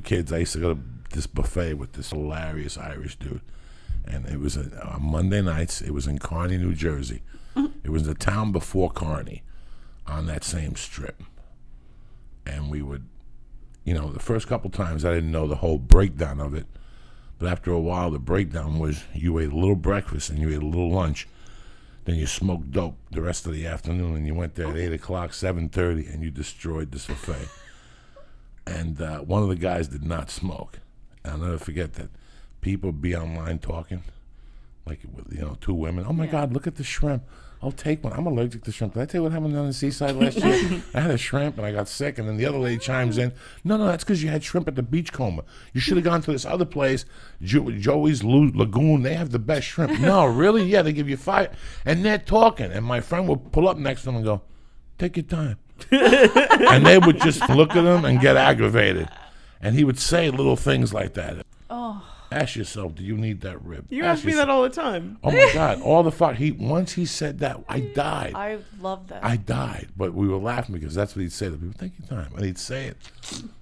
kids, I used to go to this buffet with this hilarious Irish dude. And it was on Monday nights. It was in Kearny, New Jersey. It was the town before Kearny on that same strip. And we would, the first couple times I didn't know the whole breakdown of it. But after a while, the breakdown was you ate a little breakfast and you ate a little lunch. Then you smoked dope the rest of the afternoon, and you went there at 8 o'clock, 7:30, and you destroyed this buffet. And one of the guys did not smoke. I'll never forget that. People be online talking, like, two women. Oh, my God, look at the shrimp. I'll take one. I'm allergic to shrimp. Did I tell you what happened down the seaside last year? I had a shrimp, and I got sick, and then the other lady chimes in. No, that's because you had shrimp at the Beachcomber. You should have gone to this other place, Joey's Lagoon. They have the best shrimp. No, really? Yeah, they give you 5. And they're talking, and my friend would pull up next to them and go, take your time. And they would just look at him and get aggravated. And he would say little things like that. Oh. Ask yourself, do you need that rib? You ask me that all the time. Oh my God! All the fuck. Once he said that, I died. I love that. I died, but we were laughing because that's what he'd say to people. Take your time, and he'd say it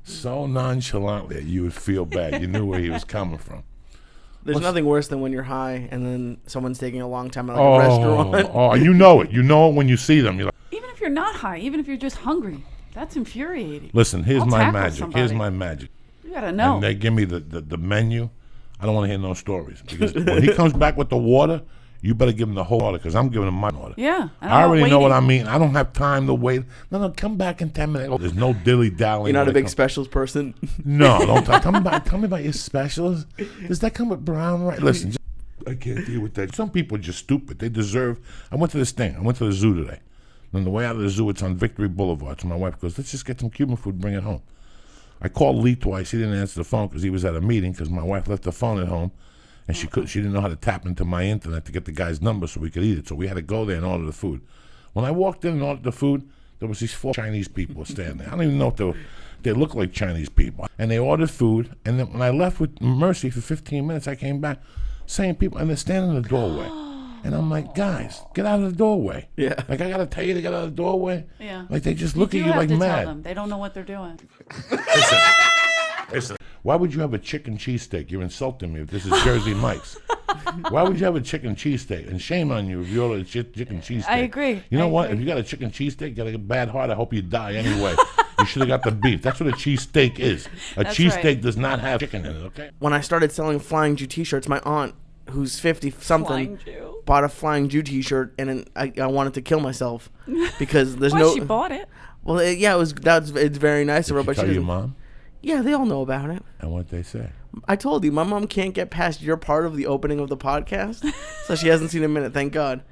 so nonchalantly that you would feel bad. You knew where he was coming from. There's nothing worse than when you're high and then someone's taking a long time at a restaurant. Oh, you know it. You know it when you see them. You're like, even if you're not high, even if you're just hungry, that's infuriating. Listen, here's I'll my magic. somebody. Here's my magic. You gotta know. And they give me the menu. I don't want to hear no stories. Because when he comes back with the water, you better give him the whole order because I'm giving him my order. Yeah. I already know what I mean. I don't have time to wait. No, come back in 10 minutes. There's no dilly-dallying. You're not a big specials person? No, don't tell me about your specials. Does that come with brown rice? Listen, I can't deal with that. Some people are just stupid. They deserve. I went to this thing. I went to the zoo today. And on the way out of the zoo, it's on Victory Boulevard. So my wife goes, let's just get some Cuban food and bring it home. I called Lee twice. He didn't answer the phone because he was at a meeting because my wife left the phone at home, and she didn't know how to tap into my internet to get the guy's number so we could eat it. So we had to go there and order the food. When I walked in and ordered the food, there was these 4 Chinese people standing there. I don't even know if they looked like Chinese people. And they ordered food, and then when I left with Mercy for 15 minutes, I came back, same people, and they're standing in the doorway. And I'm like, guys, get out of the doorway. Yeah. Like, I got to tell you to get out of the doorway. Yeah. Like, they just look at you like have to mad. Tell them. They don't know what they're doing. Listen. Why would you have a chicken cheesesteak? You're insulting me if this is Jersey Mike's. Why would you have a chicken cheesesteak? And shame on you if you order a chicken cheesesteak. I agree. You know what? If you got a chicken cheesesteak, you got a bad heart, I hope you die anyway. You should have got the beef. That's what a cheesesteak is. A cheesesteak does not have chicken in it, okay? When I started selling Flying Jew t-shirts, my aunt, who's 50-something, bought a Flying Jew t-shirt, and I wanted to kill myself because there's no... She bought it. Well, it's very nice of her, but Did you tell your mom? Yeah, they all know about it. And what they say? I told you, my mom can't get past your part of the opening of the podcast, so she hasn't seen a minute. Thank God.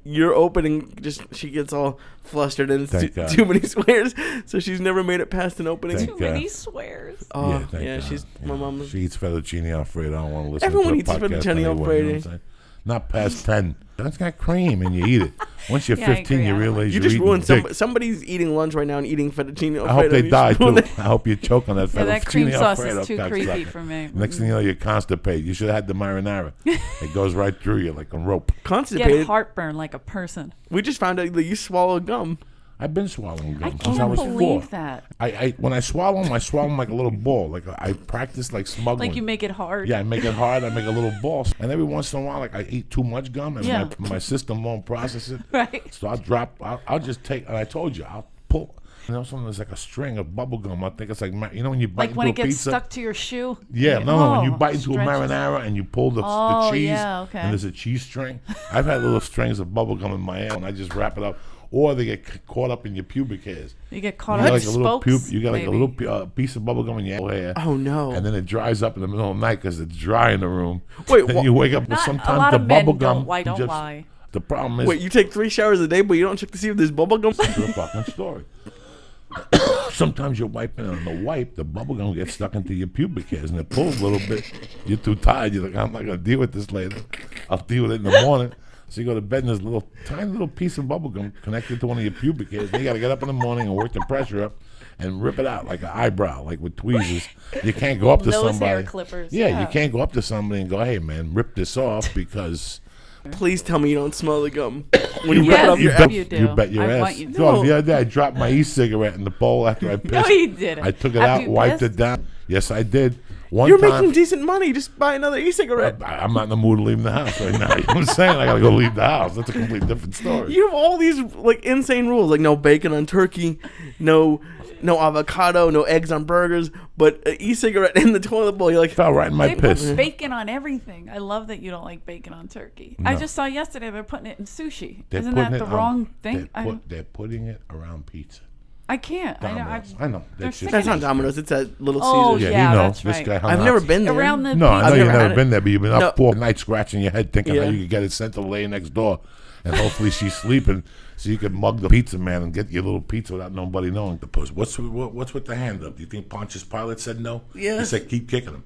Your opening, she gets all flustered and it's too many swears, so she's never made it past an opening. Too many swears. Oh, yeah, she's my mom. She eats fettuccine Alfredo. I don't want to listen Everyone to eats the podcast fettuccine anyway, Alfredo. Not past 10. That's got cream, and you eat it. Once you're 15, you realize you you're just eating ruined dick. somebody's eating lunch right now and eating fettuccine Alfredo. I hope they die, too. I hope you choke on that fettuccine that cream sauce Alfredo. is too creepy for me. Next thing you know, you're constipated. You should have had the marinara. It goes right through you like a rope. Constipated? Get heartburn like a person. We just found out that you swallow gum. I've been swallowing gum I since I was 4. can't believe that. When I swallow them like a little ball. Like I practice like smuggling. Like you make it hard. Yeah, I make it hard. I make a little ball. And every once in a while, like I eat too much gum and my system won't process it. Right. So I'll just take, and I told you, I'll pull. Something that's like a string of bubble gum. I think it's like, when you bite like when into it a gets pizza. stuck to your shoe. Yeah, no, when you bite into a stretches. marinara and you pull the cheese, okay. and there's a cheese string. I've had little strings of bubble gum in my hair, and I just wrap it up. Or they get caught up in your pubic hairs. You get caught up in spokes. You got like a little piece of bubble gum in your hair. Oh no! And then it dries up in the middle of the night because it's dry in the room. Wait, then you wake up with sometimes the bubble gum. Don't lie. The problem is. Wait, you take 3 showers a day, but you don't check to see if there's bubble gum. That's a fucking story. Sometimes you're wiping and on the wipe, the bubble gum gets stuck into your pubic hairs and it pulls a little bit. You're too tired. You're like, I'm not gonna deal with this later. I'll deal with it in the morning. So you go to bed and there's a tiny little piece of bubble gum connected to one of your pubic hairs. And you got to get up in the morning and work the pressure up and rip it out like an eyebrow, like with tweezers. You can't go up to Those somebody. hair clippers. Yeah, you can't go up to somebody and go, hey, man, rip this off because... Please tell me you don't smell the gum when you rip it off your ass. You bet your I ass. want you to. No, the other day I dropped my e-cigarette in the bowl after I pissed. No, he didn't. I took it After out, you wiped pissed? it down. Yes, I did. One You're time, making decent money. Just buy another e-cigarette. I'm not in the mood to leave the house right now. You know what I'm saying? I got to go leave the house. That's a completely different story. You have all these like insane rules, like no bacon on turkey, no avocado, no eggs on burgers, but an e-cigarette in the toilet bowl. You're like, Fell right in my They piss. put bacon on everything. I love that you don't like bacon on turkey. No. I just saw yesterday they're putting it in sushi. They're Isn't that putting the it wrong on- thing? They're putting it around pizza. I can't. Domino's. I know. they're That's just- that's not Domino's. It's at Little Oh, Caesars. yeah, you know. that's This right. guy hung I've out. never been there. Around the No, I know I've you've never never had it. been there, but you've been No. up 4 nights scratching your head thinking Yeah. how you could get it sent to the lady next door. And hopefully she's sleeping so you can mug the pizza man and get your little pizza without nobody knowing. The puss. What's with the hand up? Do you think Pontius Pilate said no? Yeah. He said keep kicking him.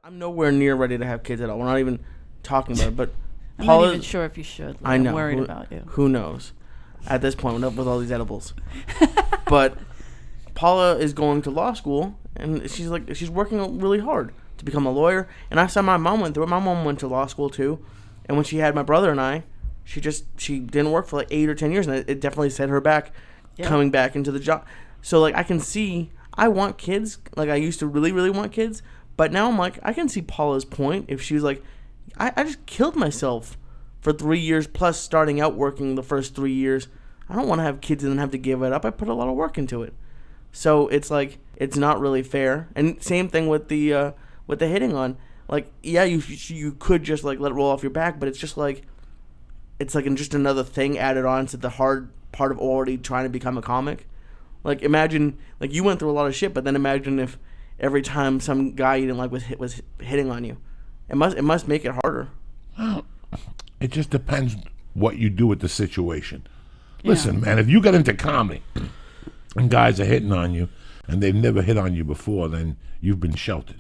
I'm nowhere near ready to have kids at all. We're not even talking about it. But I'm Paula, not even sure if you should. I know. I'm worried about you. Who knows? At this point, with all these edibles. But Paula is going to law school, and she's working really hard to become a lawyer. And I saw my mom went through it. My mom went to law school too, and when she had my brother and I, she didn't work for like 8 or 10 years, and it definitely set her back, coming back into the job. So like I can see, I want kids. Like I used to really, really want kids, but now I'm like I can see Paula's point if she was like, I just killed myself for 3 years plus starting out working the first 3 years. I don't want to have kids and then have to give it up. I put a lot of work into it. So it's like it's not really fair. And same thing with the hitting on. Like yeah, you could just like let it roll off your back, but it's just like it's like just another thing added on to the hard part of already trying to become a comic. Like imagine like you went through a lot of shit, but then imagine if every time some guy you didn't like was hitting on you. It must make it harder. Well, it just depends what you do with the situation. Yeah. Listen, man, if you get into comedy and guys are hitting on you and they've never hit on you before, then you've been sheltered.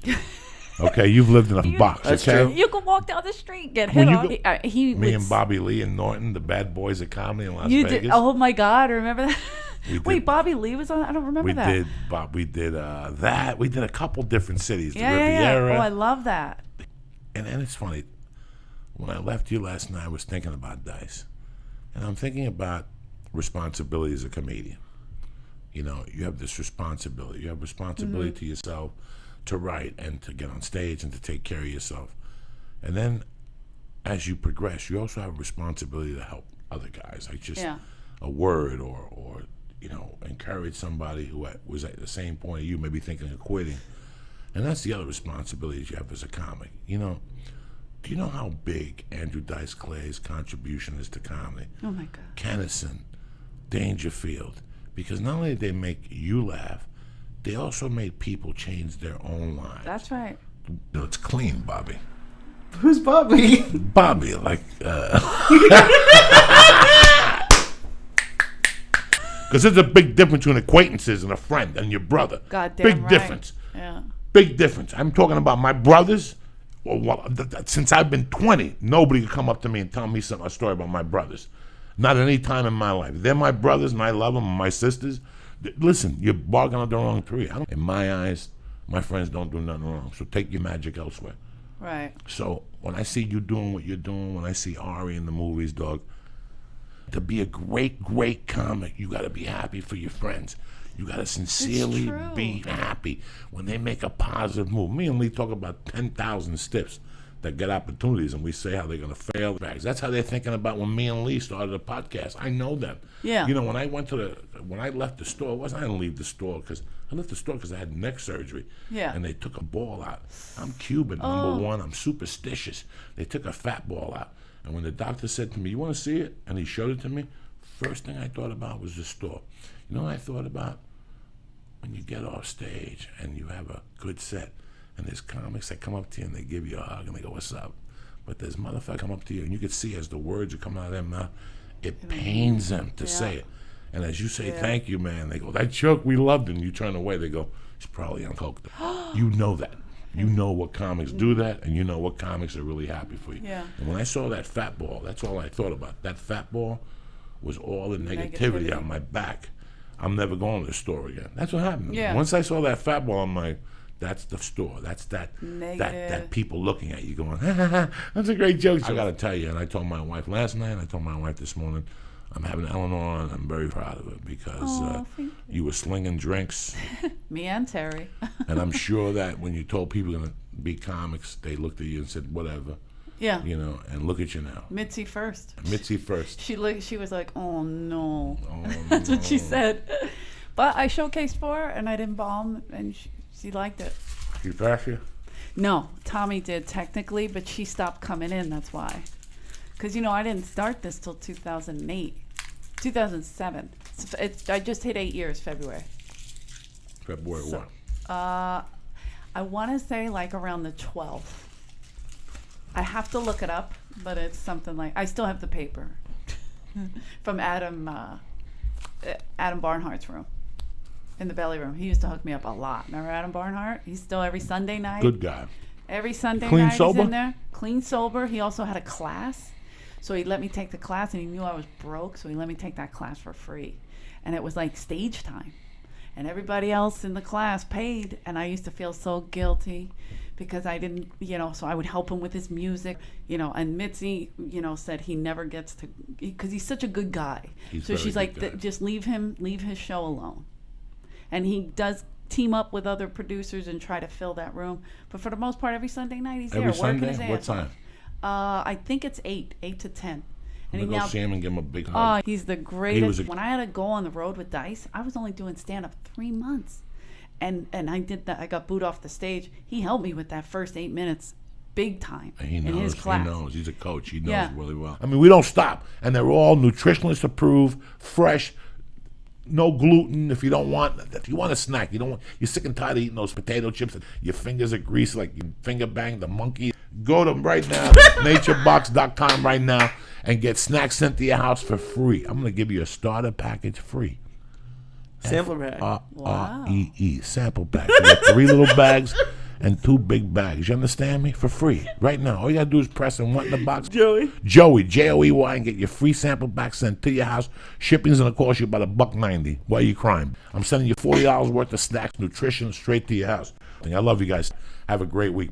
Okay, you've lived in a box. That's okay, true. You can walk down the street, get When hit you on. go- He Me was- and Bobby Lee and Norton, the bad boys of comedy in Las You Vegas. did. Oh my God! Remember that? We did- Wait, Bobby Lee was on. I don't remember we that. did, Bob. We did that. We did a couple different cities. Yeah, the yeah, yeah. Riviera. Oh, I love that. And it's funny. When I left you last night, I was thinking about Dice, and I'm thinking about responsibility as a comedian. You know, you have this responsibility. You have responsibility to yourself to write and to get on stage and to take care of yourself. And then as you progress, you also have a responsibility to help other guys, like just a word or you know, encourage somebody who was at the same point of you, maybe thinking of quitting. And that's the other responsibilities you have as a comic. You know, do you know how big Andrew Dice Clay's contribution is to comedy? Oh my God. Kennison, Dangerfield, because not only did they make you laugh, they also made people change their own lives. That's right. No, it's clean, Bobby. Who's Bobby? Bobby, like, because there's a big difference between acquaintances and a friend and your brother. Goddamn big right. difference. Yeah. Big difference. I'm talking about my brothers. Well, since I've been 20, nobody could come up to me and tell me a story about my brothers. Not at any time in my life. They're my brothers, and I love them, and my sisters. Listen, you're barking on the wrong tree. In my eyes, my friends don't do nothing wrong, so take your magic elsewhere. Right. So when I see you doing what you're doing, when I see Ari in the movies, dog, to be a great, great comic, you got to be happy for your friends. You got to sincerely true. be happy when they make a positive move. Me and Lee talk about 10,000 stiffs that get opportunities, and we say how they're going to fail. That's how they're thinking about when me and Lee started a podcast. I know them. Yeah. You know, when I left the store, I didn't leave the store because I left the store because I had neck surgery. Yeah. And they took a ball out. I'm Cuban, number one. I'm superstitious. They took a fat ball out. And when the doctor said to me, "You want to see it?" and he showed it to me, first thing I thought about was the store. You know what I thought about? When you get off stage and you have a good set, and there's comics that come up to you and they give you a hug and they go, "What's up?" But there's motherfuckers come up to you and you can see as the words are coming out of their mouth, it pains them to say it. And as you say, "Thank you, man," they go, "That joke, we loved it." And you turn away, they go, "He's probably on coke." You know that. You know what comics do that, and you know what comics are really happy for you. Yeah. And when I saw that fat ball, that's all I thought about. That fat ball was all the negativity on my back. I'm never going to the store again. That's what happened. Yeah. Once I saw that fat ball, I'm like, that's the store. That's that Negative. people looking at you going, "Ha, ha, ha, that's a great joke." I got to tell you, and I told my wife last night, and I told my wife this morning, I'm having Eleanor on. I'm very proud of her because Oh, thank you were slinging drinks. Me and Terry. And I'm sure that when you told people going to be comics, they looked at you and said, whatever, Yeah. you know, and look at you now. Mitzi first. Mitzi first. She was like, "Oh no," Oh, that's what she no. said. But I showcased for her, and I didn't bomb, and she liked it. She passed you? No, Tommy did technically, but she stopped coming in. That's why. Because I didn't start this till 2008, 2007. I just hit 8 years February. February So, what? I want to say like around the 12th. I have to look it up, but it's something like I still have the paper from Adam Barnhart's room in the belly room. He used to hook me up a lot. Remember Adam Barnhart? He's still every Sunday night. Good guy. Every Sunday Clean night sober? he's in there. Clean sober. He also had a class. So he let me take the class, and he knew I was broke, so he let me take that class for free. And it was like stage time. And everybody else in the class paid, and I used to feel so guilty because I didn't, so I would help him with his music, and Mitzi, said he never gets to, because he's such a good guy. He's So very she's good like, guy. Just leave his show alone. And he does team up with other producers and try to fill that room. But for the most part, every Sunday night he's Every there working his Sunday? ass What off. time? I think it's 8 to 10. I'm And going to go see him and give him a big Oh, hug. he's the greatest. When I had to go on the road with Dice, I was only doing stand-up 3 months. And I did that. I got booed off the stage. He helped me with that first 8 minutes big time He in his knows. He class. knows. He's a coach. He knows Yeah. really well. I mean, we don't stop. And they're all nutritionist approved, fresh, no gluten. If you don't want, if you want a snack, you're sick and tired of eating those potato chips and your fingers are greasy like you finger bang the monkey. Go to right now, naturebox.com right now and get snacks sent to your house for free. I'm going to give you a starter package free. Sampler bag. Wow. REE sample pack. You get 3 little bags and 2 big bags. You understand me? For free. Right now. All you gotta do is press and what in the box? Joey. Joey, Joey, and get your free sample pack sent to your house. Shipping's gonna cost you about $1.90. Why are you crying? I'm sending you $40 worth of snacks, nutrition straight to your house. I love you guys. Have a great week.